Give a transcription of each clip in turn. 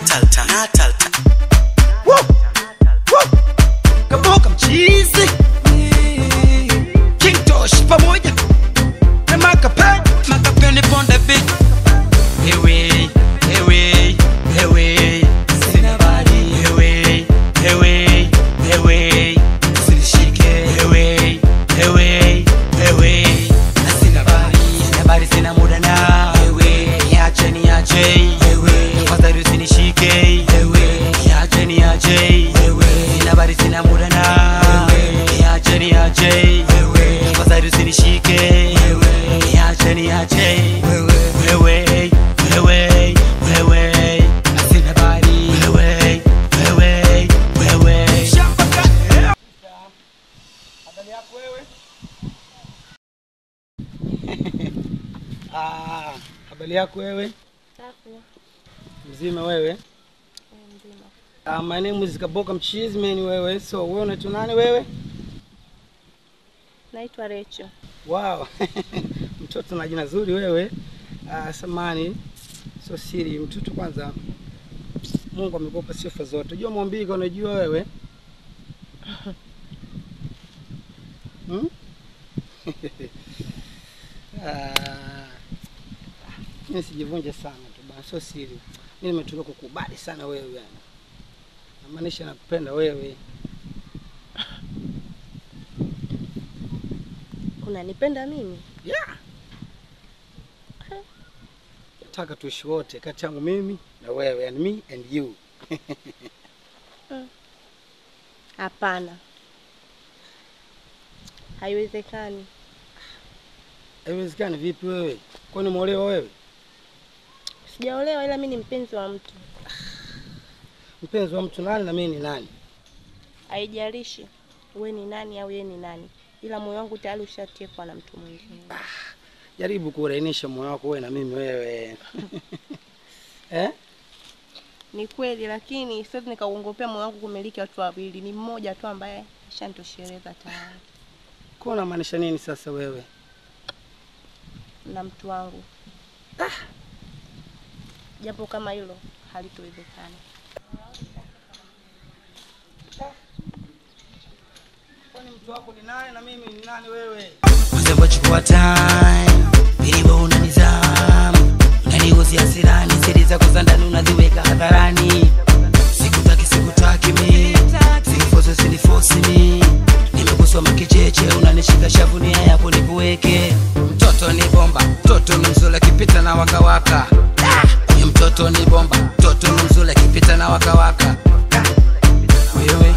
Natalta. Woo! Woo! Kaboka mchizi King Tosh pamoja na Makapeni ponde beat. Hewe sina bali. Hewe sinishike. Hewe sina bali sina muda na. Hewe niache. Hewe fadhali usinishike. Hewe niache. Hewe sina bali sina muda na. Hewe niache. Hewe fadhali usinishike. Hewe niache. Habari yako wewe? Safi. Mzima wewe? Mzima. My name is Kaboka Mchizi man wewe. So wewe unaitwa nani wewe? Naitwa Rachel. Wow. Mtoto na jina zuri wewe. Samani. So siri mtoto kwanza. Mungu amekupa sifa zote. Unajua mwambika unajua wewe? Mimi sijivunje sana tu bana, sio siri. Mimi nimetoka kukubali sana wewe yani. Namaanisha nakupenda wewe. Unanipenda mimi? Yeah. Nataka tuishi wote kati yangu mimi na wewe, and me and you. Hapana. Haiwezekani. Haiwezekani vipi wewe? Kwani umeolewa wewe? Sijaolewa ila mimi ni mpenzi wa mtu. Mpenzi wa mtu nani na mimi ni nani? Haijalishi wewe ni nani au yeye ni nani. Ila moyo wangu tayari ushatekwa na mtu mwingine. Jaribu kurainisha moyo wako wewe na mimi wewe. Ni kweli lakini siwezi nikaongopea moyo wangu kumiliki watu wawili. Ni mmoja tu ambaye ashanitosheleza tayari. Kwa unamaanisha nini sasa wewe? Na mtu wangu. Jambo kama hilo halitowezekana. Kwani mtu wako ni nani na mimi ni nani wewe? Mzembo chukua time, hivyo una nizamu. Unanihusi hasirani, siri zako za ndani unaziweka hadharani. Sikutaki mimi, sinifosi mimi. Nimekusoma kicheche, unanishika shavu nia yako nikuweke. Mtoto ni bomba, mtoto ni mzula kipita na waka. Huyu mtoto ni bomba, mtoto ni mzula kipita na waka. Wewe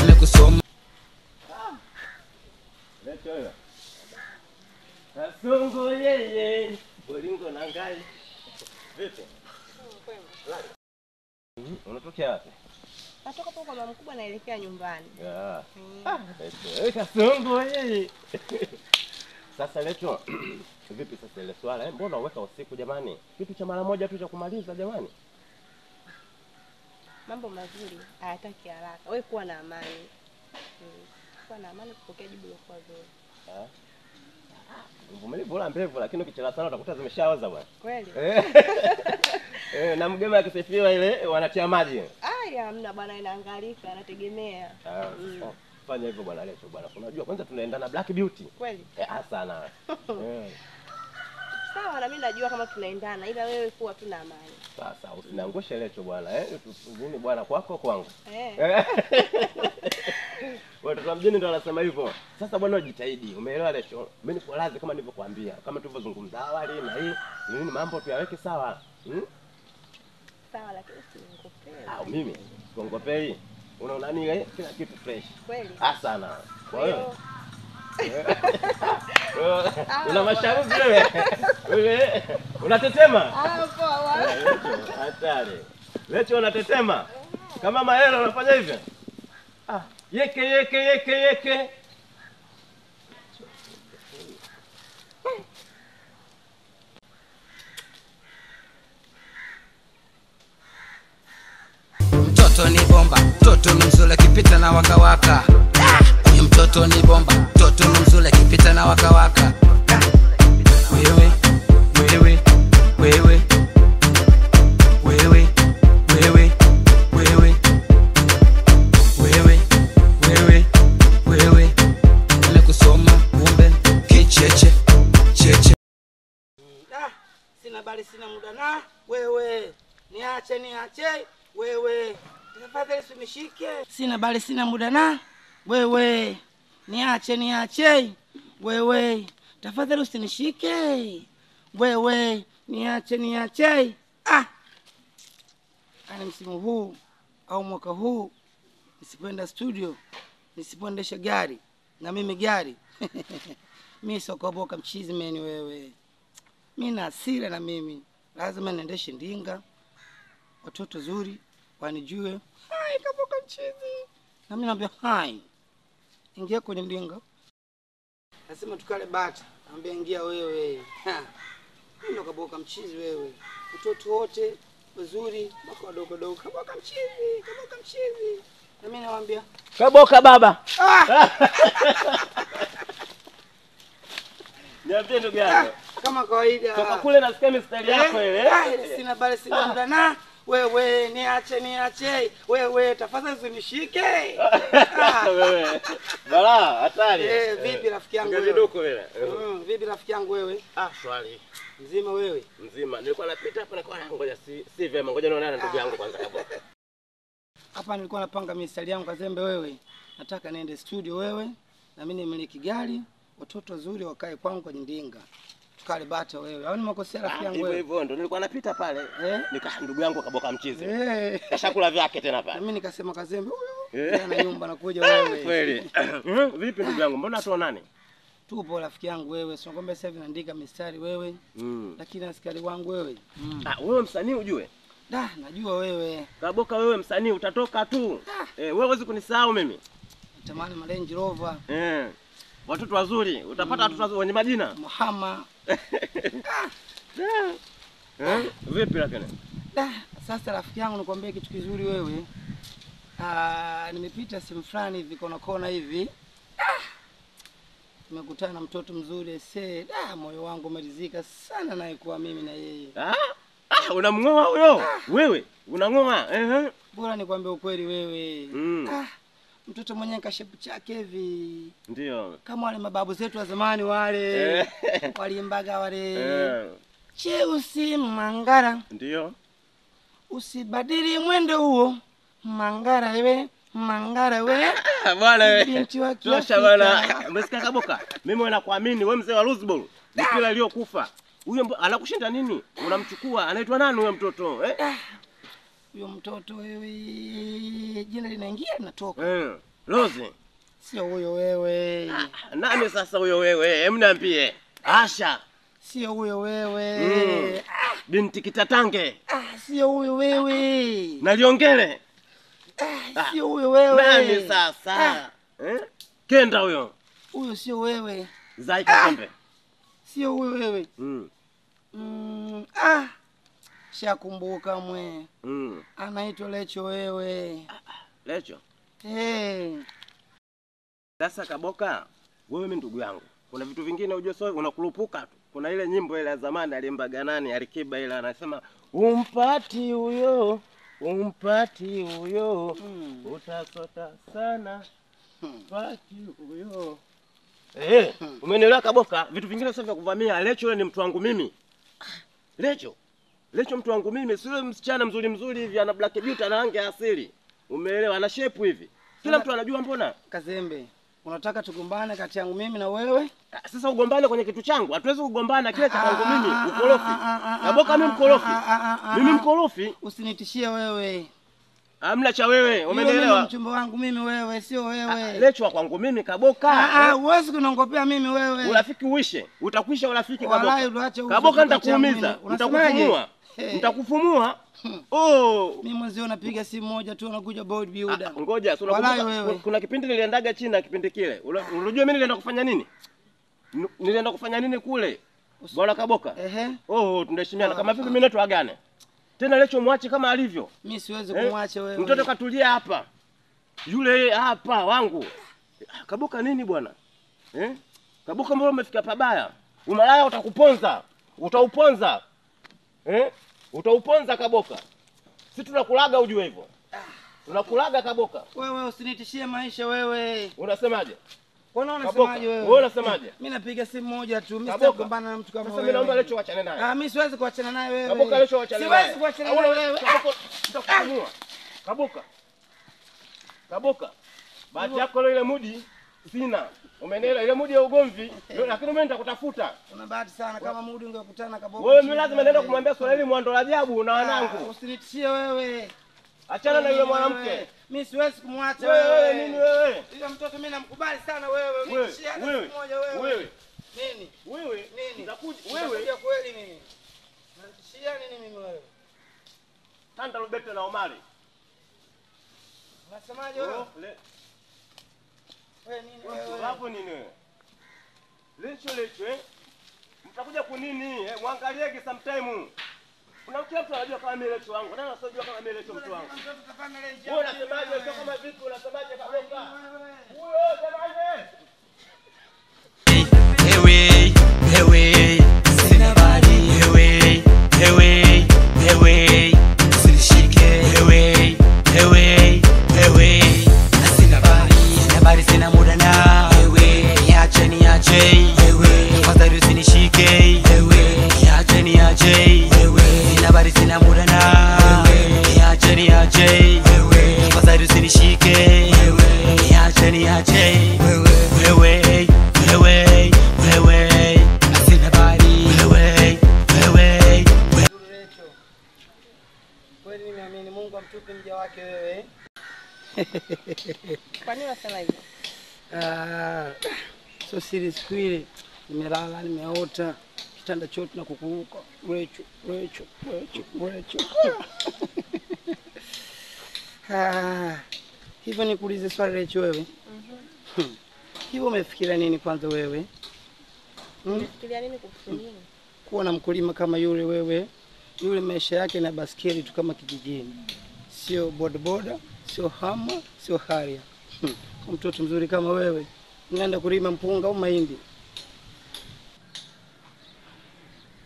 nimekusoma. Songo yeye, bolingo na ngai. Vipi? Unatokea wapi? Natoka kwa mama mkubwa naelekea nyumbani. Songo yeye. Sasa leto. Vipi sasa ile swala? Mbona uweka usiku jamani? Kitu cha mara moja tu cha kumaliza jamani. Mambo mazuri hayataki haraka. Wewe kuwa na amani. Kuwa na amani kupokea jibu lako zuri. Uvumilivu la mpevu lakini ukichelewa sana utakuta zimeshaoza bwana. Kweli? Na mgema akisifiwa ile wanatia maji. Hamna bwana, inaangalika, anategemea. Fanya hivyo bwana Leto bwana. Unajua kwanza tunaendana Black Beauty. Kweli? Sana. Sawa, na mimi najua kama tunaendana ila wewe kuwa tu na amani. Sasa usiniangushe Leto bwana, Nini bwana kwako kwangu. Watu wa mjini ndio wanasema hivyo. Sasa bwana jitahidi. Umeelewa Leto? Mimi niko radhi kama nilivyokuambia. Kama tulivyozungumza awali na hii nini mambo tuyaweke sawa. Sawa lakini usiongopee. Mimi siongopei. Unaona nini kila kitu fresh. Kweli? Sana. Kwa hiyo una mashauri wewe. Wewe unatetema? Poa. Hatari. Leto unatetema? Kama mahela unafanya hivyo? Yeke. Mtoto ni bomba, mtoto ni mzula kipita na waka. mtoto ni bomba, mtoto ni mzuri kipita na waka waka. Wewe wewe wewe wewe wewe wewe wewe wewe wewe nimekusoma kumbe kicheche cheche. Sina bali sina muda na wewe. Niache wewe. Tafadhali usinishike. Sina bali sina muda na wewe. Niache wewe. Tafadhali usinishike. Wewe niache. Ani msimu huu au mwaka huu nisipoenda studio, nisipoendesha gari na mimi gari. Mimi sokoboka mchizi meni wewe. Mimi na hasira na mimi. Lazima niendeshe ndinga. Watoto zuri wanijue. Hai kaboka mchizi. Na mimi naambia hai. Ingia kwenye ndinga. Nasema tukale bata. Naambia ingia wewe. Mimi ndo kaboka mchizi wewe. Watoto wote wazuri, mpaka wadogo kaboka mchizi. Na mimi nawaambia Kaboka baba. Niambie ndugu yangu. Kama kawaida. Toka kule nasikia mistari yako ile. Sina bali sina muda na wewe. Niache wewe. Tafadhali usinishike. Wewe. Bala, hatari. Vipi rafiki yangu wewe? Ngaviduko wewe. Vipi rafiki yangu wewe? Swali. Mzima wewe? Mzima. Nilikuwa napita hapa na kwa ngoja si vyema. Ngoja nione na ndugu yangu kwanza Kaboka. Hapa nilikuwa napanga mistari yangu Kazembe wewe. Nataka niende studio wewe na mimi nimiliki gari, watoto wazuri wakae kwangu kwenye ndinga. Tukale bata wewe. Au nimekosea rafiki yangu wewe? Hivyo ndo nilikuwa napita pale. Ndugu yangu Kaboka mchizi. Kashakula vyake tena pale. Na mimi nikasema Kazembe huyo. Na nyumba nakuja wewe. Kweli. Vipi ndugu yangu? Mbona tuonane? Tupo rafiki yangu wewe. Sio kwamba sasa hivi naandika mistari wewe. Lakini askari wangu wewe. Wewe msanii ujue? Najua wewe. Kaboka wewe msanii utatoka tu. Wewe huwezi kunisahau mimi. Natamani Range Rover. Watoto wazuri, utapata watoto wazuri wenye majina. Muhammad. Vipi lakini? Sasa rafiki yangu nikwambie kitu kizuri wewe. Nimepita sehemu fulani hivi kona hivi. Nimekutana na mtoto mzuri moyo wangu umeridhika sana naye kwa mimi na yeye. Unamngoa huyo? Wewe unangoa? Bora nikwambie ukweli wewe. Mtoto mwenyewe kashepu chake hivi. Ndio. Kama wale mababu zetu wa zamani wale. Walimbaga wale. Cheusi mangara. Ndio. Usibadili mwendo huo. Mangara we. Bwana wewe. Binti wa Tosha bwana. Umesikia Kaboka? Mimi nakuamini wewe mzee wa Luzbol. Mpira aliyokufa. Huyo anakushinda nini? Unamchukua. Anaitwa nani huyo mtoto? Huyo mtoto wewe. Jina linaingia linatoka. Rose. Sio huyo wewe. Nani sasa huyo wewe? Niambie. Asha. Sio huyo wewe. Binti Kitatange. Sio huyo wewe. Naliongele. Sio huyo wewe. Nani sasa? Kenda huyo. Huyo sio wewe. Zai Kakombe. Sio huyo wewe. Shakumbuka mwe. Anaitwa Lecho wewe. Lecho? Sasa Kaboka, wewe mimi ndugu yangu. Kuna vitu vingine unajua sio unakurupuka tu. Kuna ile nyimbo ile ya zamani alimbaga nani Alikiba ile anasema umpati huyo utasota sana umpati huyo. Umenielewa Kaboka? Vitu vingine sio vya kuvamia. Lecho yule ni mtu wangu mimi. Lecho mtu wangu mimi, sio msichana mzuri hivi ana black beauty ana rangi asili. Umeelewa? Ana shape hivi. Kila mtu anajua mbona? Kazembe, unataka tugombane kati yangu mimi na wewe? Sasa ugombane kwenye kitu changu. Hatuwezi kugombana kile cha kwangu mimi. Ukorofi. Kaboka mimi mkorofi. Mimi mkorofi. Usinitishie wewe. Hamna cha wewe. Umeelewa? Mimi mchumba wangu mimi wewe, sio wewe. Lecho kwangu mimi Kaboka. Huwezi kunongopea mimi wewe. Urafiki uishe. Utakwisha urafiki Kaboka. Wallahi uache Kaboka nitakuumiza. Nitakufumua. Mimi mwanzo napiga simu moja tu unakuja board builder. Ngoja, kuna kipindi niliendaga China kipindi kile. Unajua mimi nilienda kufanya nini? Nilienda kufanya nini kule? Bwana Kaboka. Tunaheshimiana kama vipi mimi naitwa gani? Tena Lecho mwache kama alivyo. Mimi siwezi kumwacha wewe. Mtoto katulia hapa. Yule hapa wangu. Kaboka nini bwana? Kaboka mbona umefika pabaya? Umalaya utakuponza. Utauponza. Utauponza Kaboka. Sisi tunakulaga ujue hivyo. Tunakulaga Kaboka. Wewe usinitishie maisha wewe. Unasemaje? Unasemaje wewe? Wewe unasemaje? Mimi napiga simu moja tu. Mimi sitakumbana na mtu kama wewe. Sasa mimi naomba Lecho waachane naye. Mimi siwezi kuachana naye wewe. Kaboka Lecho waachane naye. Siwezi kuachana naye wewe. Nitakufunua. Kaboka. Kaboka. Bahati yako ile mudi sina. Umeelewa ile mudi ya ugomvi, lakini mimi nitakutafuta. Una bahati sana kama mudi ungekutana Kaboka. Wewe mimi lazima naenda kumwambia Swahili Mwando Rajabu na wanangu. Usinitishie wewe. Achana na yule mwanamke. Mimi siwezi kumwacha wewe. Nini wewe? Yule mtoto mimi namkubali sana wewe. Unitishie hata siku moja wewe. Wewe. Nini? Wewe. Nini? Nitakuja wewe. Kweli mimi. Unanitishia nini mimi wewe? Tanda Roberto na Omari. Unasemaje wewe? Wewe nini wewe? Hapo nini wewe? Lecho mtakuja kunini? Muangaliege sometime. Kuna kila mtu anajua kama mimi Lecho wangu. Nani anasijua kama mimi Lecho mtu wangu? Wewe unasemaje? Sio kama vipi unasemaje Kaboka? Huyo jamani. Ewe, sina bali. Ewe, usinishike. Ewe, sina bali, sina muda na. Ewe, niache. Ewe, tafadhali usinishike. Ewe, niache. Ewe, sina bali, sina muda na. Ewe, niache. Ewe, tafadhali usinishike. Ewe, niache. Wewe, sina bali. Wewe. Kweli mimi naamini Mungu amtupe mja wake wewe. Kwa nini unasema hivyo? So serious kweli. Nimelala, nimeota kitanda chote na kukuruka. Recho. Hivyo nikuulize swali Recho wewe. Hivyo umefikiria nini kwanza wewe? Umefikiria nini kuhusu nini? Kuwa na mkulima kama yule wewe. Yule maisha yake na baskeli tu kama kijijini. Sio bodaboda, sio hama, sio haria. Mtoto mzuri kama wewe, unaenda kulima mpunga au mahindi?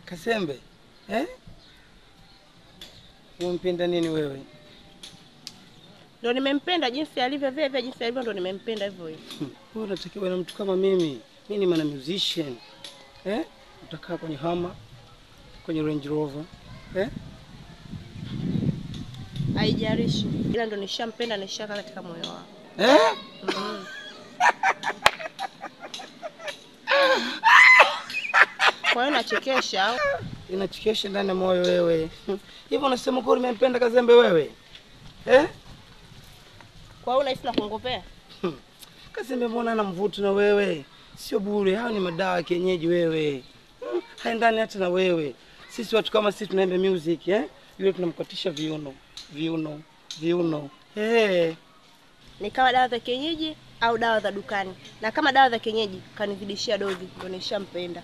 Kasembe, umpenda nini wewe? Ndio nimempenda jinsi alivyo vile jinsi alivyo ndio nimempenda hivyo hivyo. Wewe unatakiwa na mtu kama mimi. Mimi ni mwana musician. Utakaa kwenye hama, kwenye Range Rover. Haijalishi. Ila ndo nishampenda nishaka katika moyo wangu. Kwa hiyo nachekesha au? Inachekesha ndani ya moyo wewe. Hivyo unasema kwa nimempenda Kazembe wewe? Kwa hiyo unahisi nakuongopea? Kazembe mbona ana mvuto na wewe? Sio bure, hao ni madawa kienyeji wewe. Haendani hata na wewe. Sisi watu kama sisi tunaimba music, yule tunamkatisha viuno. Ni kama dawa za kienyeji au dawa za dukani? Na kama dawa za kienyeji kanizidishia dozi ndio nishampenda.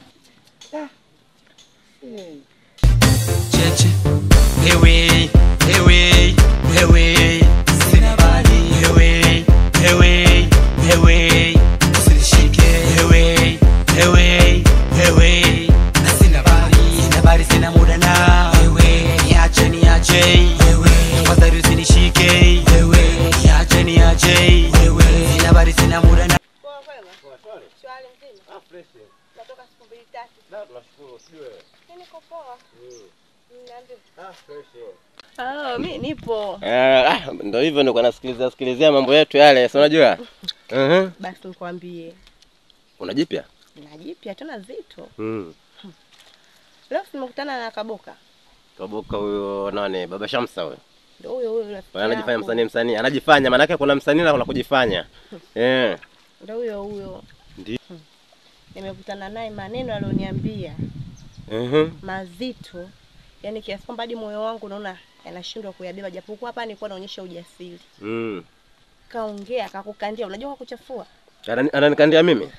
Cheche. Ewe, sina bali. Ewe, usinishike. Ewe, sina bali, sina muda na. Ewe, niache. Ewe, tafadhali usinishike. Ewe, niache. Ewe, sina bali, sina muda na. Poa kwema? Swali mzima. Fresh. Natoka siku 2-3. Tunashukuru, sio wewe. Niko poa. Niambie. Fresh. Mimi nipo. Ndio hivyo niko nasikilizia mambo yetu yale, si unajua? Basi nikwambie. Una jipya? Na jipya tena zito. Leo nimekutana na Kaboka. Kaboka huyo nani? Baba Shamsa huyo. Ndio huyo. Anajifanya msanii. Anajifanya maana yake kuna msanii na kuna kujifanya. Ndio huyo. Ndio. Nimekutana naye, maneno alioniambia mazito. Yaani kiasi kwamba hadi moyo wangu naona yanashindwa kuyabeba, japokuwa hapa nilikuwa naonyesha ujasiri. Kaongea akakukandia, unajua kwa kuchafua. Ananikandia mimi?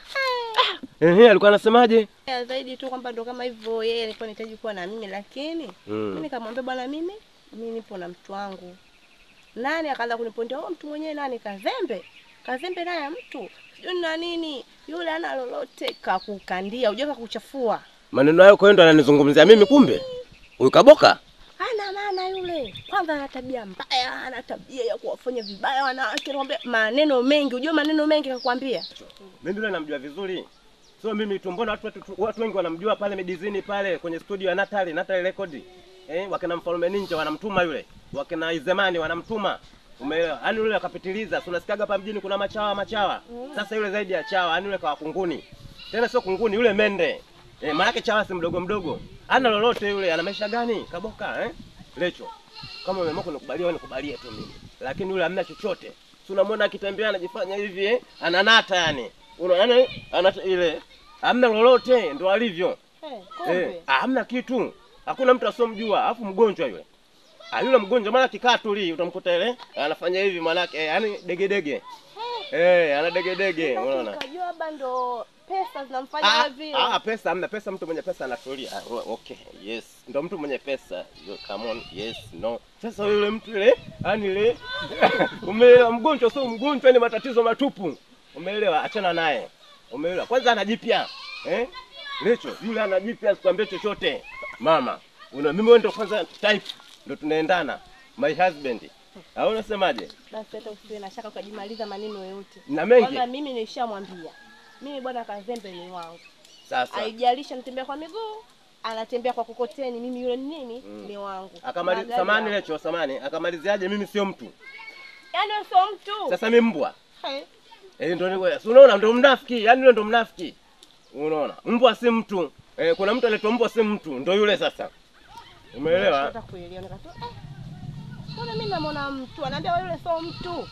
Alikuwa anasemaje? Zaidi tu kwamba ndo kama hivyo yeye alikuwa anahitaji kuwa na mimi, lakini mimi nikamwambia bwana, mimi nipo na mtu wangu. Nani akaanza kunipondia, mtu mwenyewe nani? Kazembe. Kazembe naye mtu. Sijui na nini. Yule ana lolote kakukandia, unajua kukuchafua. Maneno hayo kwa ndo ananizungumzia mimi kumbe? Huyu Kaboka? Hana maana yule. Kwanza ana tabia mbaya, ana tabia ya kuwafanya vibaya wanawake. Naomba maneno mengi, unajua maneno mengi akakwambia. Mimi yule namjua vizuri. Sio mimi tu, mbona watu wengi wanamjua pale Medizini pale kwenye studio ya Natali Record. Wakina Mfalme Ninja wanamtuma yule. Wakina Izemani wanamtuma. Umeelewa? Yaani yule akapitiliza. Tunasikiaga hapa mjini kuna machawa. Sasa yule zaidi ya chawa, yaani yule kawa kunguni. Tena sio kunguni, yule mende. Maana yake chawa si mdogo. Ana lolote yule, ana maisha gani? Kaboka, Lecho. Kama umeamua kunikubalia wewe nikubalie tu mimi. Lakini yule hamna chochote. Tunamwona akitembea anajifanya hivi, ananata yani. Unaona anata ile. Hamna lolote ndo alivyo. Hamna kitu. Hakuna mtu asomjua, alafu mgonjwa yule. Yule mgonjwa mara kikaa tuli utamkuta ile anafanya hivi manake yani degedege. Ana degedege, unaona. Unajua hapa ndo pesa zinamfanya vile. Pesa hamna, pesa mtu mwenye pesa anatulia. Okay, yes. Ndo mtu mwenye pesa. Come on, yes, no. Sasa yule mtu ile, yani ile umeelewa mgonjwa sio mgonjwa ni matatizo matupu. Umeelewa? Achana naye. Umeelewa? Kwanza anajipya. Lecho, yule anajipya sikwambie chochote. Mama, mimi wewe ndo kwanza type ndo tunaendana. My husband. Au unasemaje? Basi hata usiwe na shaka ukajimaliza maneno yote. Na mengi. Kwanza mimi nilishamwambia. Mimi bwana Kazembe ni wangu. Sasa. Haijalisha anatembea kwa miguu, anatembea kwa kokoteni, mimi yule nini ni wangu. Akamaliza samani Lecho, samani. Akamaliziaje mimi sio mtu? Yaani wewe sio mtu. Sasa mimi mbwa. Ndio ni wewe. Unaona ndio mnafiki. Yaani yule ndio mnafiki. Unaona? Mbwa si mtu. Kuna mtu anaitwa mbwa si mtu, ndio yule sasa. Umeelewa? Nataka kuelewa nikatu. Mbona mimi namuona mtu anaambia yule sio mtu.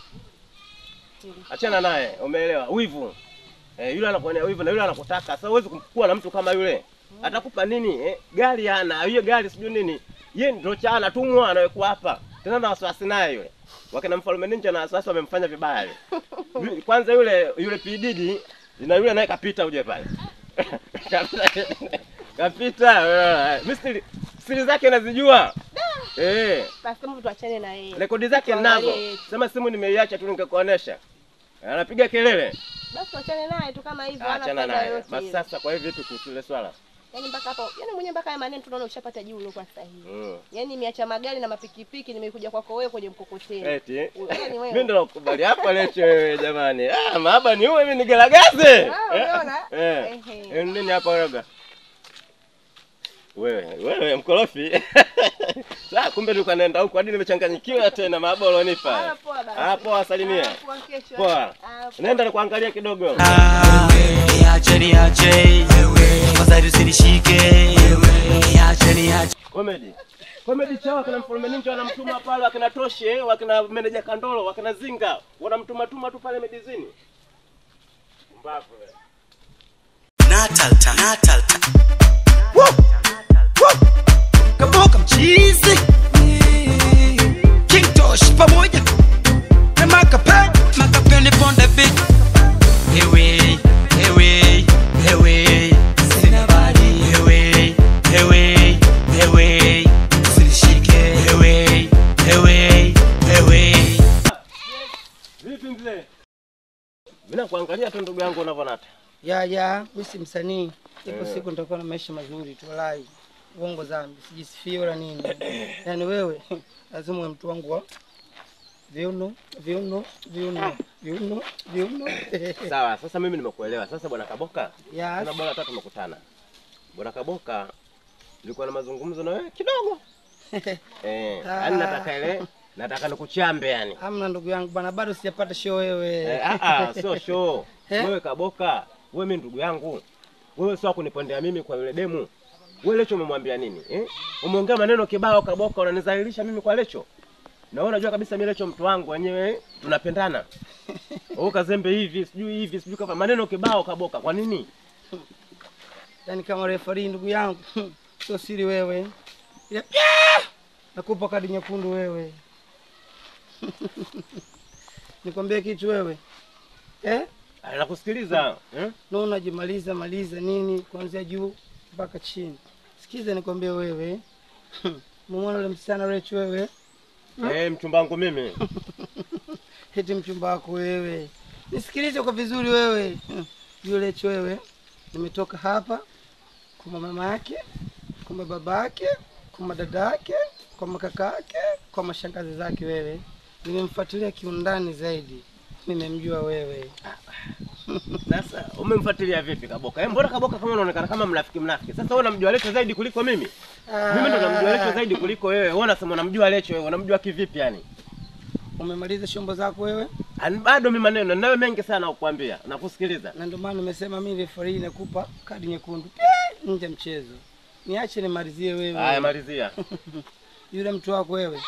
Achana naye, umeelewa? Wivu. Yule anakuonea wivu na yule anakutaka. Sasa huwezi kuwa na mtu kama yule. Atakupa nini? Gari hana, hiyo gari sijui nini. Yeye ndio cha anatumwa anawekwa hapa. Tena na wasiwasi naye yule. Wakina Mfalme Ninja na wasiwasi wamemfanya vibaya yule. Kwanza yule PDD na yule naye kapita uje pale. Kapita. Mimi siri zake nazijua. Basi mtu tuachane na yeye. Rekodi zake ninazo. Sema simu nimeiacha tu ningekuonesha. Anapiga kelele. Basi tuachane naye tu kama hivyo ana faida yote. Basi sasa kwa hivyo vipi kuhusu ile swala? Yaani mpaka hapo, yaani mwenyewe mpaka haya maneno tunaona ushapata jibu leo kwa sasa hivi. Yaani nimeacha magari na mapikipiki nimekuja kwako wewe kwenye mkokoteni. Yaani wewe. Mimi ndo nakubali hapa Lecho wewe jamani. Mahaba ni wewe mimi nigelagaze. Unaona? Nini hapa roga? Wewe mkorofi. Sasa kumbe ndio kanaenda huko hadi nimechanganyikiwa tena mahaba ulionipa. Poa salimia. Poa. Nenda nikuangalia kidogo. Niache. Kwanza usinishike. Niache. Comedy chawa kana Mfalme Ninja wanamtuma pale wakina Toshe, wakina Meneja Kandolo, wakina Zinga, wanamtuma tu pale Medizini. Mbavu wewe. Natal. Kaboka mchizi. King Tosh pamoja. Na Makapeni ponde beat. Ewe. Sina bali. Ewe. Usinishike. Ewe. Vipi mzee? Mimi nakuangalia tu ndugu yangu unavyonata. Mimi si msanii. Ipo siku nitakuwa na maisha mazuri tu walai. Uongo zambi, sijisifie wala nini. Yaani wewe lazima uwe mtu wangu wa viuno. Sawa, sasa mimi nimekuelewa. Sasa bwana Kaboka, Sasa bwana tatu tumekutana. Bwana Kaboka, nilikuwa na mazungumzo na wewe kidogo. Yaani nataka nikuchambe yani. Hamna ndugu yangu bwana, bado sijapata show wewe. Sio show. Wewe Kaboka, wewe mimi ndugu yangu. Wewe sio kunipondea mimi kwa yule demu. Wewe Lecho umemwambia nini? Umeongea maneno kibao Kaboka unanizalilisha mimi kwa Lecho. Na wewe unajua kabisa mimi Lecho mtu wangu wenyewe tunapendana. Wewe Kazembe hivi, sijui kama maneno kibao Kaboka. Kwa nini? Yaani kama referee ndugu yangu, sio siri wewe. Nakupa kadi nyekundu wewe. Nikwambie kitu wewe. Nakusikiliza. No unajimaliza nini kuanzia juu mpaka chini. Sikiza nikwambie wewe. Muone yule msichana Rich wewe. Mchumba wangu mimi. Eti mchumba wako wewe. Nisikilize kwa vizuri wewe. Yule wewe nimetoka hapa kwa mama yake, kwa baba yake, kwa dada yake, kwa kaka yake, kwa mashangazi zake wewe. Nimemfuatilia kiundani zaidi. Nimemjua wewe. Sasa umemfuatilia vipi Kaboka? Mbona Kaboka kama unaonekana kama mnafiki? Sasa wewe unamjua Lecho zaidi kuliko mimi? Mimi ndo namjua Lecho zaidi kuliko wewe. Wewe unasema unamjua Lecho, wewe unamjua kivipi yani? Umemaliza shombo zako wewe? Bado mimi maneno nayo mengi sana kukuambia. Nakusikiliza. Na ndio maana nimesema mimi referee nakupa kadi nyekundu. Nje mchezo. Niache nimalizie wewe. Haya malizia. Yule mtu wako wewe.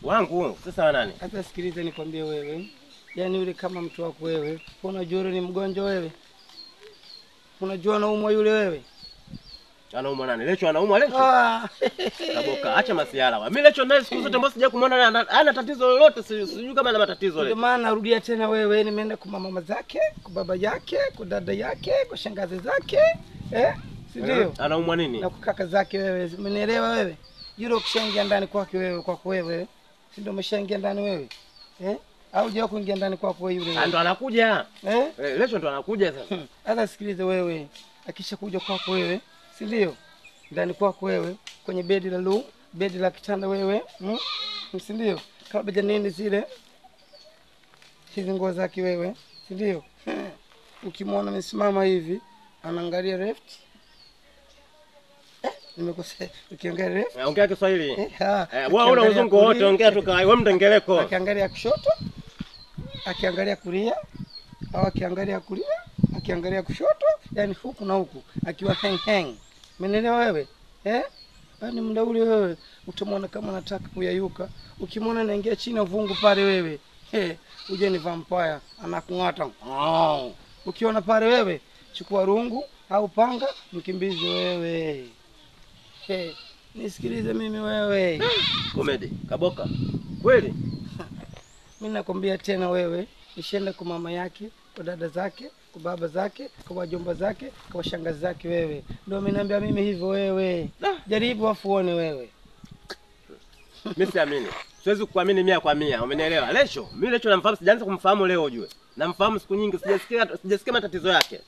Wangu sasa wa nani? Hata sikiliza nikwambie wewe. Yaani yule kama mtu wako wewe. Unajua yule ni mgonjwa wewe? Unajua anaumwa yule wewe? Anaumwa nani? Lecho anaumwa Lecho? Kaboka, acha masiala. Mimi Lecho naye siku zote mbona sija kumuona ana tatizo lolote, sijui kama ana matatizo leo. Ndio maana narudia tena wewe, nimeenda kwa mama zake, kwa baba yake, kwa dada yake, kwa shangazi zake. Si ndio? Anaumwa nini? Na kwa kaka zake wewe. Umenielewa wewe? Yule ukishaingia ndani kwake wewe, kwako wewe. Si ndio umeshaingia ndani wewe? Au je kuingia ndani kwako wewe yule? Ndo anakuja. Lecho ndo anakuja sasa. Hata sikilize wewe. Akishakuja kwako wewe, si ndio? Ndani kwako wewe, kwenye bedi la kitanda wewe, si ndio? Kama beja nini zile? Hizi nguo zake wewe, si ndio? Ukimwona amesimama hivi, anaangalia left. Nimekosea. Ukiangalia left. Ongea Kiswahili. Wewe una uzungu wote, ongea tu wewe mtengeleko. Akiangalia kushoto, akiangalia kulia, au akiangalia kulia, akiangalia kushoto, yani huku na huku, akiwa hang. Umeelewa wewe? Bani muda ule wewe utamwona kama anataka kuyayuka. Ukimwona anaingia chini uvungu pale wewe, uje ni vampire anakung'ata. Ukiona pale wewe chukua rungu au panga mkimbizi wewe. Nisikilize mimi wewe. Comedy Kaboka. Kweli? Mimi nakwambia tena wewe, nishaenda kwa mama yake, kwa dada zake, kwa baba zake, kwa wajomba zake, kwa shangazi zake wewe. Ndio ameniambia mimi hivyo wewe. Jaribu afuone wewe. Mimi siamini. Siwezi kukuamini 100%. Umenielewa? Lecho, mimi Lecho namfahamu, sijaanza kumfahamu leo ujue. Namfahamu siku nyingi, sijasikia matatizo yake.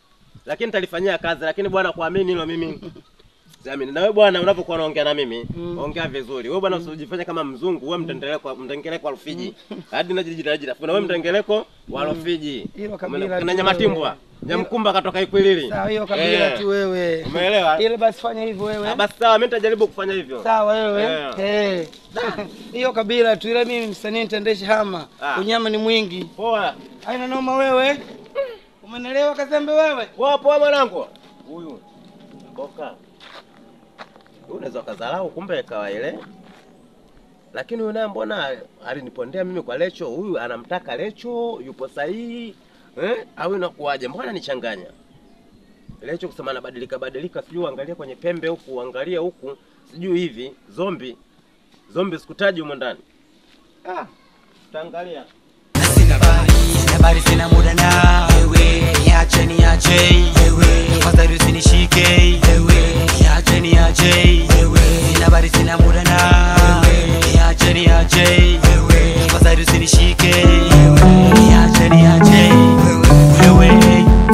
Lakini nitalifanyia kazi, lakini bwana kuamini hilo mimi siamini. Na wewe bwana unapokuwa unaongea na mimi, ongea vizuri. Wewe bwana usijifanye kama mzungu, wewe mtengeleko wa Rufiji. Hadi najitafuna wewe mtengeleko wa Rufiji. Na Nyamatimbwa. Nyamkumba katoka Ikwilili. Sawa hiyo kabila tu wewe. Umeelewa? Ile basi fanya hivyo wewe. Basi sawa mimi nitajaribu kufanya hivyo. Sawa wewe. Hiyo kabila tu ile mimi msanii nitaendesha hama. Unyama ni mwingi. Poa. Haina noma wewe. Umeelewa Kazembe wewe? Poa mwanangu. Huyu. Boka. Unaweza kudharau kumbe ikawa ile. Lakini yule naye mbona alinipondea mimi kwa Lecho? Huyu anamtaka Lecho, yupo sahihi. Au inakuaje? Mbona nichanganya? Lecho kusema anabadilika, sijui angalia kwenye pembe huku, angalia huku, sijui hivi, zombi sikutaji huko ndani. Tutaangalia. Sina bari sina muda na wewe, niache wewe, fadhali usinishike wewe, niache wewe, sina bari sina muda na wewe, niache wewe, fadhali usinishike wewe, niache wewe,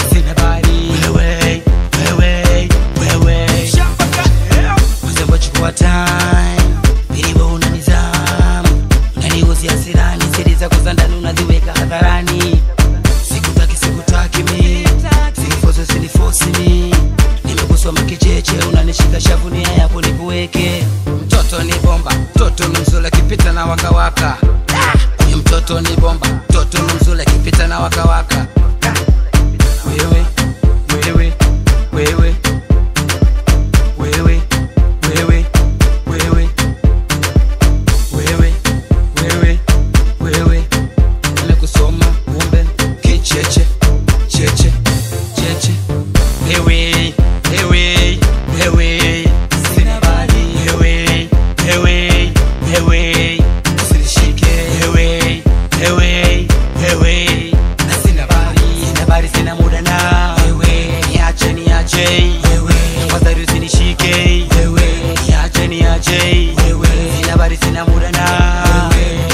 sina bari wewe, usema chukua time, bilibo unanizamu, unanihusia hasirani, siri zako za ndani unaziweka hadharani. Sikutaki mimi, sinifosi mimi, nimeguswa makicheche, unanishika shavu nia yako nikuweke. Mtoto ni bomba, mtoto mzuri kipita na waka. Huyu mtoto ni bomba, mtoto mzuri kipita na waka. Wewe nimekusoma kumbe kicheche wewe sina bali wewe usinishike wewe sina bali sina muda na wewe, niache wewe, fadhali usinishike wewe, niache wewe, sina bali sina muda na wewe,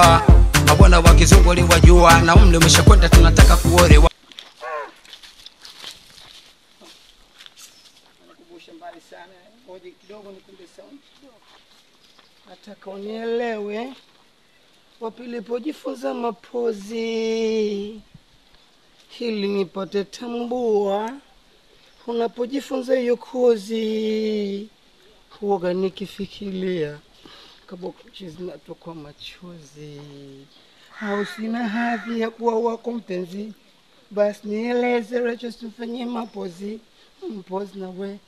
unajua mabwana wa kizungu waliwajua, na umri umeshakwenda tunataka kuolewa. Nakumbusha mbali sana. Ngoja kidogo nikumbe sound kidogo. Nataka unielewe. Wapi nilipojifunza mapozi hili nipate tambua. Unapojifunza hiyo kozi huoga nikifikiria kaboko zinatoka machozi. Au sina hadhi ya kuwa wako mpenzi, basi nieleze Rachel, tufanye mapozi. Mpozi na we.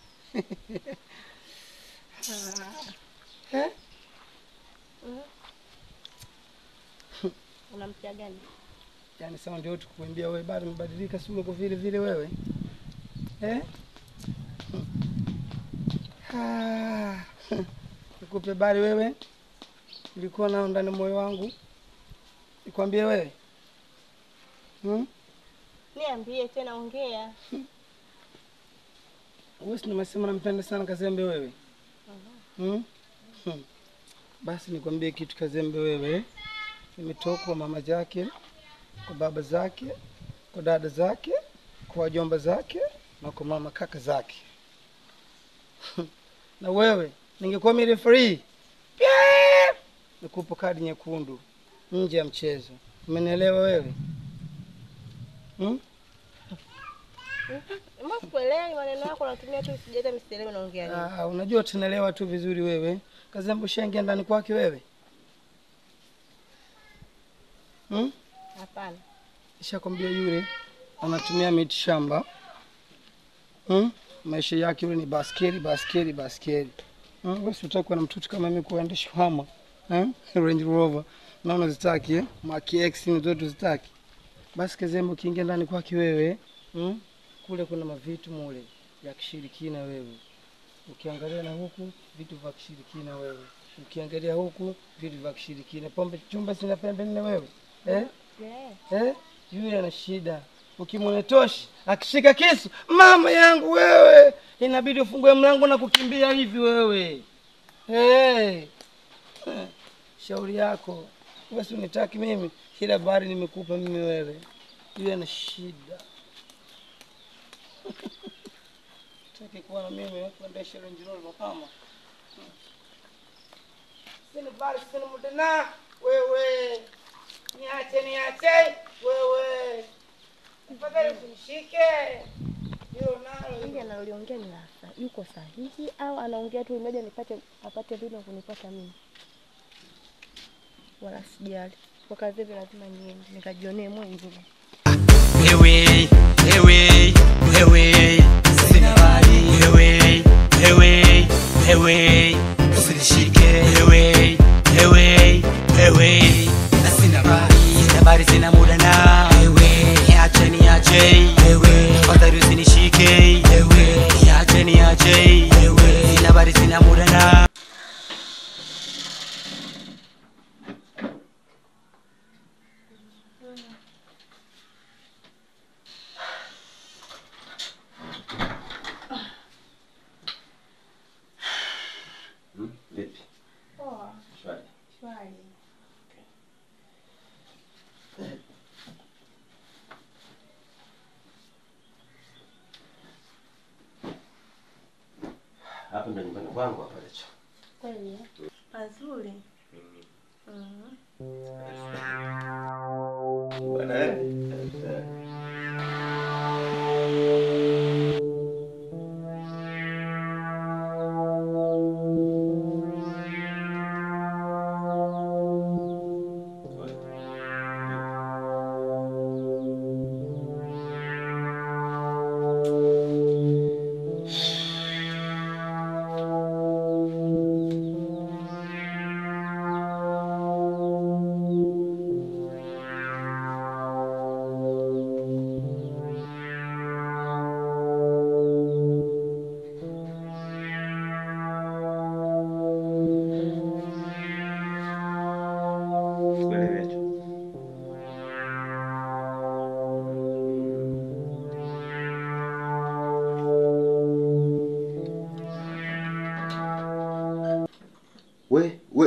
Eh? Unampia gani? Yaani sawa ndio tukuambia wewe bado umebadilika, si uko vile vile wewe. Eh? Nikupe bali wewe. Nilikuwa nao ndani moyo wangu. Nikwambie wewe. Niambie tena, ongea. Wewe si unasema nampenda sana Kazembe wewe. Basi nikwambie kitu Kazembe wewe. Nimetoka kwa mama zake, kwa baba zake, kwa dada zake, kwa wajomba zake na kwa mama kaka zake. Na wewe ningekuwa mimi referee, nikupa kadi nyekundu nje ya mchezo. Umenielewa wewe? Msikuelewi maneno yako, unatumia tu sijata msielewe unaongea nini. Unajua tunaelewa tu vizuri wewe. Kazembe ushaingia ndani kwake wewe? Hapana. Nishakwambia yule anatumia miti shamba. Maisha yake yule ni baskeli. Wewe unataka na mtoto kama mimi kuendesha hama. Range Rover. Naona zitaki, Mark X ni zote zitaki. Basi Kazembe ukiingia ndani kwake wewe, kule kuna mavitu mule ya kishirikina wewe. Ukiangalia na huku vitu vya kishirikina wewe. Ukiangalia huku vitu vya kishirikina. Pombe chumba sina pembe nne wewe. Yule ana shida. Ukimwonetoshi akishika kisu, mama yangu wewe, inabidi ufungue mlango na kukimbia hivi wewe. Shauri yako. Wewe si unitaki mimi, kila habari nimekupa mimi wewe. Yule ana shida. Taki kuwa na mimi kuendesha Range Rover kama. Sina bari sina mudana wewe. Niache wewe. Tafadhali usinishike. Hilo nalo. Ndio analiongea ni nasa. Yuko sahihi au anaongea tu mmoja apate vile kunipata mimi? Wala sijali. Kwa kazi hivi lazima niende nikajionee mwenyewe. Wewe sina bali wewe usinishike wewe na sina bali sina muda na wewe niache wewe tafadhali usinishike wewe niache wewe sina bali sina muda na Vipi? Poa. Shwari. Shwari. Hapa ndo nyumbani kwangu hapa Lecho. Kweli? Pazuri. Bwana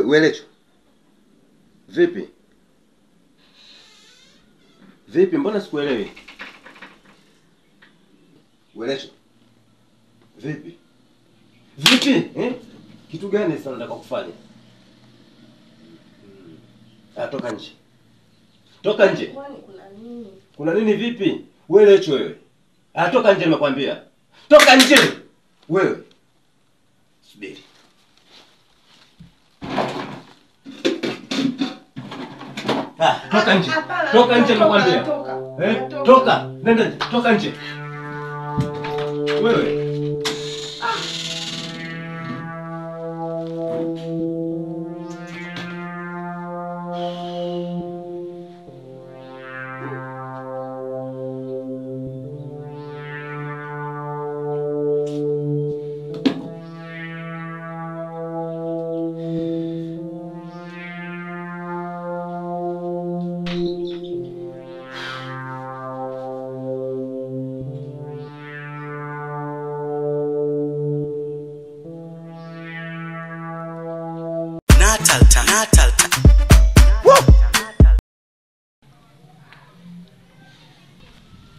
We Lecho. Vipi? Vipi, mbona sikuelewi? Welecho. Vipi? Vipi? Kitu gani sasa unataka kufanya? Toka nje. Toka nje. Kwani kuna nini? Kuna nini vipi? Welecho wewe. Toka nje nimekwambia. Toka nje. Wewe. Subiri. Toka nje. Toka nje nimekwambia. Toka. Nenda nje. Toka nje. Wewe. Natal.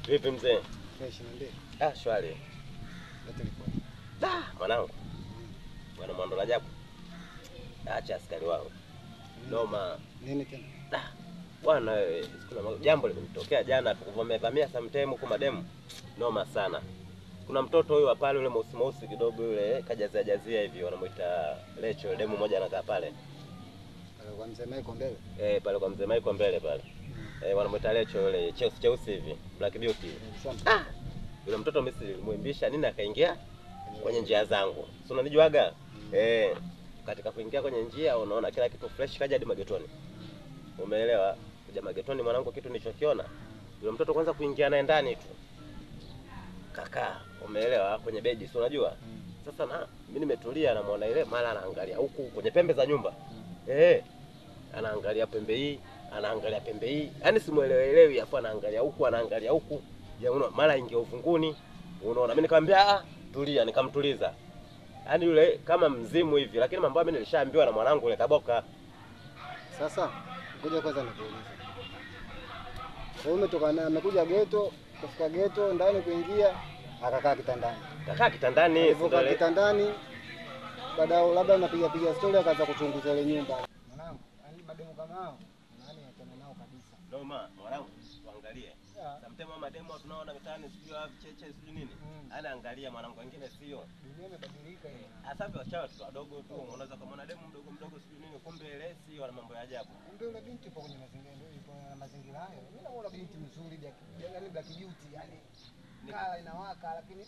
Vipi mzee? Fresh ndio. Shwari. Mwanangu. Bwana Mwando la Jabu. Acha askari wao. Noma. Nini tena? Bwana wewe, kuna jambo limenitokea jana tukuvamia sometime huko mademu. Noma sana. Kuna mtoto huyu pale yule mweusi kidogo yule kajazia hivi wanamuita Lecho, demu moja anakaa pale. Pale kwa mzee Michael mbele. Pale kwa mzee Michael mbele pale. Wanamuita Lecho yule cheusi hivi, Black Beauty. Yule mtoto mimi nilimuimbisha nini akaingia kwenye njia zangu. Si unanijuaga? Katika kuingia kwenye njia unaona kila kitu fresh kaja hadi magetoni. Umeelewa? Kuja magetoni mwanangu kitu nilichokiona. Yule mtoto kwanza kuingia naye ndani tu. Kaka, umeelewa kwenye bedi, si unajua? Sasa mimi nimetulia namuona ile mara anaangalia huku kwenye pembe za nyumba. Anaangalia pembe hii, anaangalia pembe hii. Yaani simuelewi afu anaangalia huku. Ya unaona mara ingia uvunguni. Unaona mimi nikamwambia tulia, nikamtuliza. Yaani yule kama mzimu hivi, lakini mambo mimi nilishaambiwa na mwanangu yule Kaboka. Sasa ngoja kwanza nikuulize. Wewe umetoka na amekuja ghetto, kufika ghetto ndani kuingia akakaa kitandani. Kakaa kitandani, Kukaa kitandani. Baadaye labda unapiga story akaanza kuchunguza ile nyumba. Mwanangu, yani mademu kama hao, nani achana nao kabisa. Noma, mwanangu, tuangalie. Sometimes mademu tunaona mitaani sio hapo cheche sio nini. Anaangalia mwanangu wengine sio. Dunia imebadilika hiyo. Hasa wachawa watu wadogo tu, unaweza kama demu mdogo sio nini kumbe ile sio wana mambo ya ajabu. Kumbe yule binti ipo kwenye mazingira hayo. Mimi naona binti mzuri yani Black Beauty yani. Kala inawaka lakini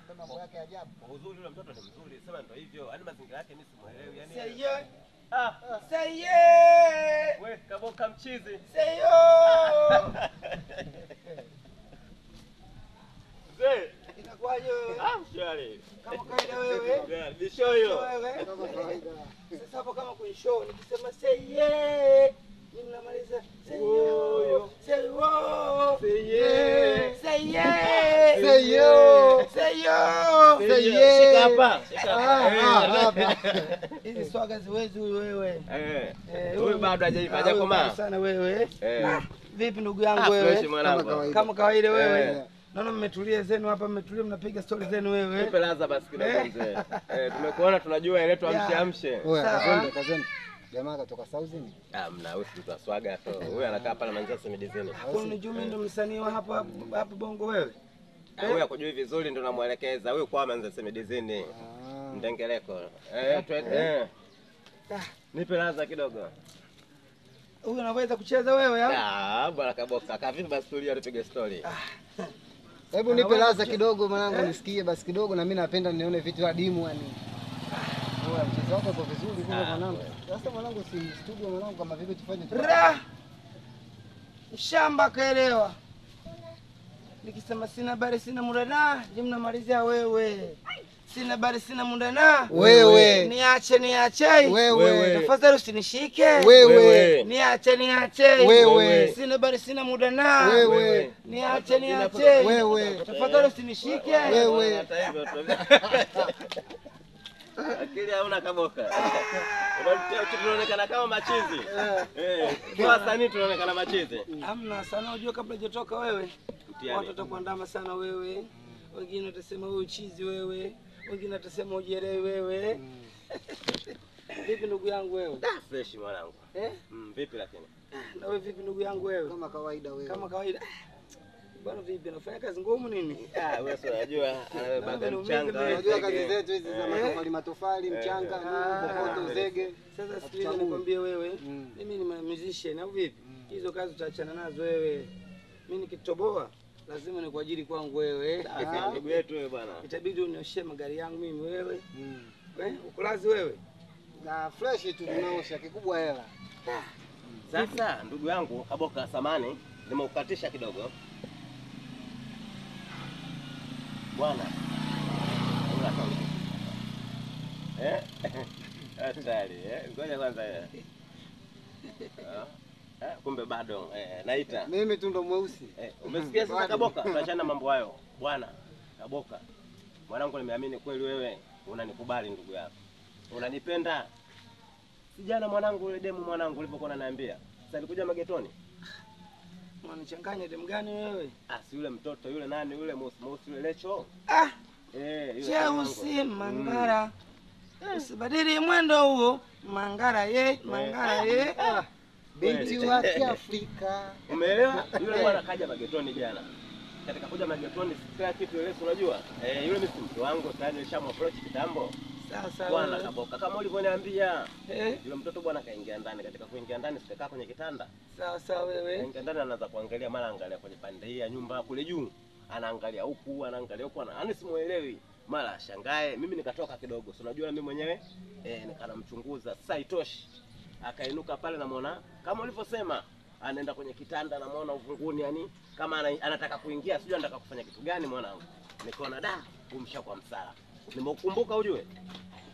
ndio mambo yake ajabu. Uzuri yule mtoto ni mzuri, sema ndio hivyo. Yaani mazingira yake mimi simuelewi yani. Say Wewe Kaboka mchizi. Say Mzee, inakuwaje wewe? Shwari. Kama kawaida wewe? Bisho hiyo. Kama kawaida. Sasa hapo kama kwenye show nikisema say yeah, mimi namaliza say yo. Say wo. Say yeah. Say yeah. Say yo. Say yo. Say yeah. Shika hapa. Hizi swaga ziwezi huyu wewe. Huyu bado hajakomaa sana wewe. Vipi ndugu yangu wewe? Kama kawaida wewe. Naona mmetulia zenu hapa, mmetulia mnapiga story zenu wewe. Tupe laza basi kidogo mzee. Tumekuona tunajua ile tu amshe. Kazeni. Jamaa katoka Sauzini. Mna wewe tu swaga tu. Huyu anakaa pale anaanza semedizeni. Kuna Juma ndo msanii wa hapa Bongo wewe. Huyu akujui vizuri ndo namuelekeza. Huyu kwa ameanza semedizeni. Ndengeleko. Nipe laza kidogo. Huyu anaweza kucheza wewe bwana Kaboka. Kavipi basi tulia tupige story. Hebu nipe laza kidogo mwanangu nisikie basi kidogo na mimi napenda nione vitu adimu yani. Wewe mchezo wako uko vizuri kule mwanangu. Sasa mwanangu si studio mwanangu kama vipi tufanye tu. Shamba kaelewa. Nikisema sina habari sina muda na, je mnamalizia wewe. Sina habari sina muda na wewe. Niache wewe. Tafadhali usinishike wewe. Niache wewe. Sina habari sina muda na wewe. Niache wewe. Tafadhali usinishike wewe. Akili hauna Kaboka. Tunaonekana kama machizi. Kwa wasanii tunaonekana machizi. Hamna sana, unajua kabla hujatoka wewe. Watu watakuandama sana wewe. Wengine watasema wewe uchizi wewe. Wengine watasema ujerewi wewe. Vipi ndugu yangu wewe? Fresh mwanangu. Vipi lakini? Na wewe vipi ndugu yangu wewe? Kama kawaida wewe. Kama kawaida. Bwana vipi, unafanya kazi ngumu nini? Wewe sio unajua anabeba mchanga. Unajua kazi zetu hizi za matofali, mchanga, kokoto, zege. Sasa sikiliza nikwambie wewe, mimi ni musician au vipi? Hizo kazi utaachana nazo wewe. Mimi nikitoboa lazima nikuajiri kwangu wewe. Ndugu yetu wewe bwana. Itabidi unioshie magari yangu mimi wewe. Ukulazi wewe. Na fresh tu tunaosha kikubwa hela. Sasa ndugu yangu Kaboka samani nimeukatisha kidogo. Bwana. Hatari ngoja kwanza kumbe bado naita. Mimi tu ndo mweusi. Umesikia sasa Kaboka? Tuachana mambo hayo. Bwana Kaboka. Mwanangu nimeamini kweli wewe unanikubali ndugu yako. Unanipenda. Sijana mwanangu yule demu mwanangu ulipokuwa unaniambia. Sasa alikuja magetoni. Unanichanganya demu gani wewe? Si yule mtoto yule nani yule mosi yule Lecho. Yule Cheusi Mangara. Usibadili mwendo huo. Mangara ye. Binti wa Kiafrika. Umeelewa? Yule bwana kaja magetoni jana. Katika kuja magetoni kila kitu yule unajua. Yule mtu wangu tayari nilishamapproach kitambo. Sasa Bwana Kaboka kama ulivyoniambia. Yule mtoto bwana kaingia ndani, katika kuingia ndani sikakaa kwenye kitanda. Sawa wewe. Kaingia ndani anaanza kuangalia mara angalia kwenye pande hii ya nyumba kule juu. Anaangalia huku, yaani simuelewi. Mara shangae, mimi nikatoka kidogo. Si unajua mimi mwenyewe nikanamchunguza. Sasa itoshi. Akainuka pale namuona kama ulivyosema anaenda kwenye kitanda namuona uvunguni yani kama anataka kuingia sijui anataka kufanya kitu gani mwanangu. Nikaona umshakuwa msala. Nimeukumbuka ujue.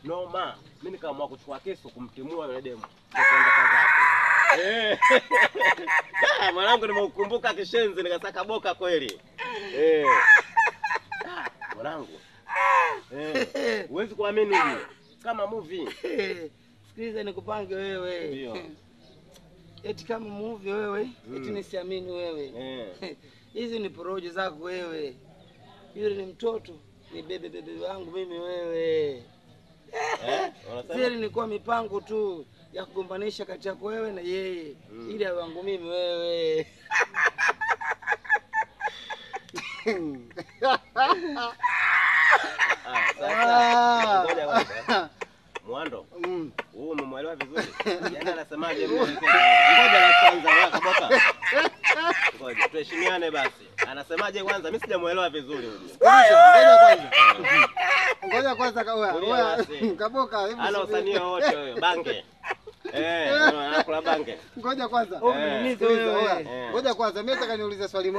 Noma, mimi nikaamua kuchukua kesu kumtimua yule demu. Kwenda kazi. Mwanangu nimeukumbuka kishenzi nikasaka boka kweli. Mwanangu. Huwezi kuamini hivi. Kama movie. Sikiliza nikupange wewe. Ndio. Eti kama movie wewe, eti nisiamini wewe. Hizi ni porojo zako wewe. Yule ni mtoto. Ni bebe wangu mimi wewe. Siri ni kwa mipango tu ya kugombanisha kati yako wewe na yeye. Ili awe wangu mimi wewe. Sasa ngoja kwanza. Mwando. Umemwelewa vizuri? Yaani anasemaje mimi? Ngoja la kwanza wewe Kaboka. Ngoja tuheshimiane basi. Anasemaje kwanza? Mimi sijamuelewa vizuri huyu. Ngoja kwanza Kaboka hebu. Ana usanii wote wewe, bange. Anakula bange. Ngoja kwanza. Ngoja kwanza mimi nataka niulize swali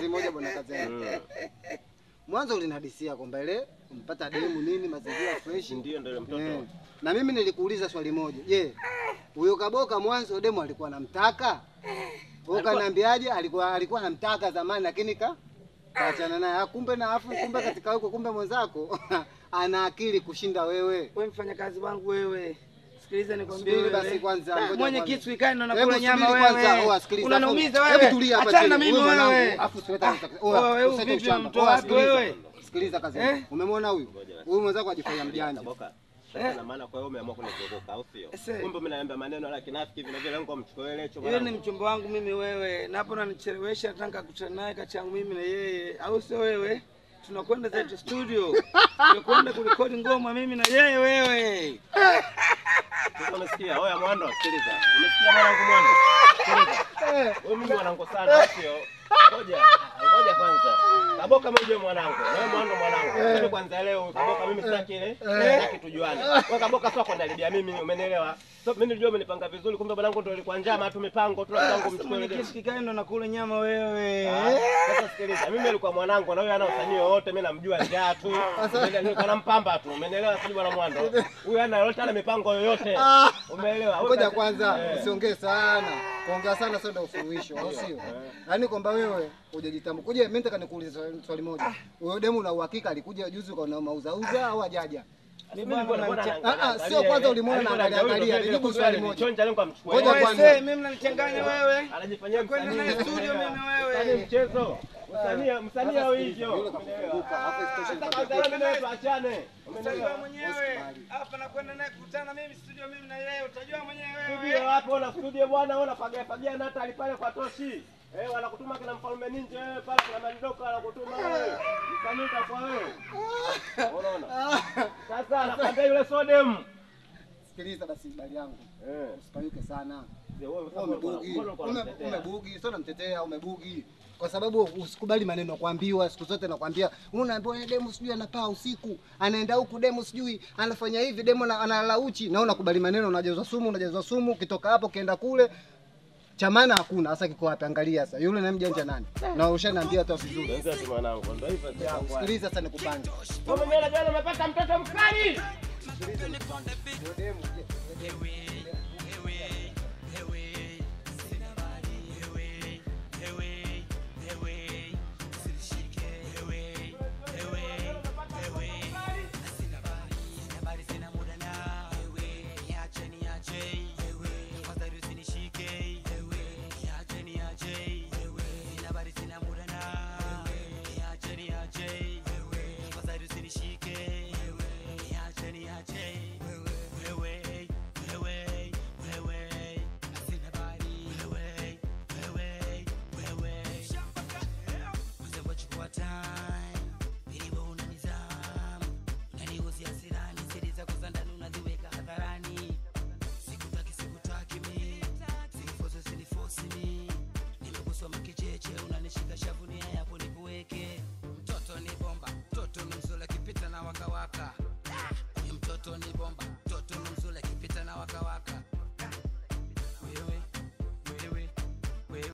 moja bwana Kazeni. Mwanzo ulinihadisia kwamba ile umpata demu nini mazingira fresh ndio mtoto. Na mimi nilikuuliza swali moja. Je, huyo Kaboka mwanzo demu alikuwa anamtaka? Wewe kaniambiaje alikuwa anamtaka zamani lakini kaachana naye. Kumbe katika huko kumbe mwenzako ana akili kushinda wewe. Wewe mfanya kazi wangu wewe. Sikiliza nikwambie wewe. Basi kwanza ngoja. Mwenye kitu ikani ndo nakula nyama wewe. Unaniumiza wewe. Hebu tulia hapa chini. Achana na mimi wewe. Afu siweta. Wewe vipi mtoa wapi wewe? Sikiliza kazi. Umemwona huyu? Huyu mwenzako ajifanya mjanja. Na maana kwa hiyo umeamua kunizunguka au sio? Kumbe mimi naambia maneno la kinafiki vile vile ngo mchukue Lecho bwana. Yeye ni mchumba wangu mimi wewe. Na hapo unanichelewesha nataka kukutana naye kati yangu mimi na yeye. Au sio wewe? Tunakwenda zetu studio. Tunakwenda kurekodi ngoma mimi na yeye wewe. Sasa umesikia? Oya Mwando, sikiliza. Umesikia mwanangu Mwando? Sikiliza. Wewe mimi mwanangu sana sio? Ngoja kwanza. Kaboka mmoja mwanangu. Wewe Mwando mwanangu. Mimi kwanza leo Kaboka mimi sitaki ile. Sitaki tujuane. Wewe Kaboka sio kwa dalibia mimi, umenielewa? So mimi nilijua umenipanga vizuri kumbe bwanangu ndio ilikuwa njama tu mipango tu tangu mchukue ile. Kisu kikani ndo nakula nyama wewe. Sasa sikiliza. Mimi nilikuwa mwanangu na wewe ana usanii wote mimi namjua njaa tu. Nilikuwa nampamba tu. Umenielewa sio bwana Mwando? Huyu ana yote ana mipango yoyote. Umeelewa? Ngoja kwanza usiongee sana. Kuongea sana sio ndio usuluhisho, au sio? Yaani kwamba wewe hujajitambua. Kuja mimi nataka nikuulize swali moja. Huyo demu na uhakika alikuja juzi ukaona mauzauza au hajaja? Sio kwanza ulimwona na angalia. Nijibu swali moja. Chonja leo kamchukua. Ngoja kwanza. Mimi mnanichanganya wewe. Anajifanyia Kwenda naye studio mimi wewe. Sasa mchezo. Msanii au hivyo. Tuachane. Utajua mwenyewe. Hapa nakwenda naye kukutana mimi studio mimi na yeye utajua mwenyewe wewe. Studio hapo na studio bwana wewe unafagia na hata alipale kwa Toshi. Wanakutuma kina Mfalme Ninja wewe pale kuna Mandoka wanakutuma wewe. Msanika kwa wewe. Unaona? Sasa anakwambia yule Sodem. Sikiliza basi bali yangu. Usipanike sana. Umebugi, sio namtetea, umebugi. Kwa sababu usikubali maneno ya kuambiwa, siku zote nakwambia, unaambiwa demo sijui anapaa usiku, anaenda huku demo sijui anafanya hivi, demo analala uchi, na unakubali maneno, unajazwa sumu, ukitoka hapo kienda kule. Cha maana hakuna, sasa kiko wapi? Angalia sasa. Yule mjanja nani? Na ushaniambia tu vizuri. Sasa mwanangu, ndio hivyo. Sikiliza sasa nikupange. Wewe mwenyewe unajua umepata mtoto mkali. Sikiliza.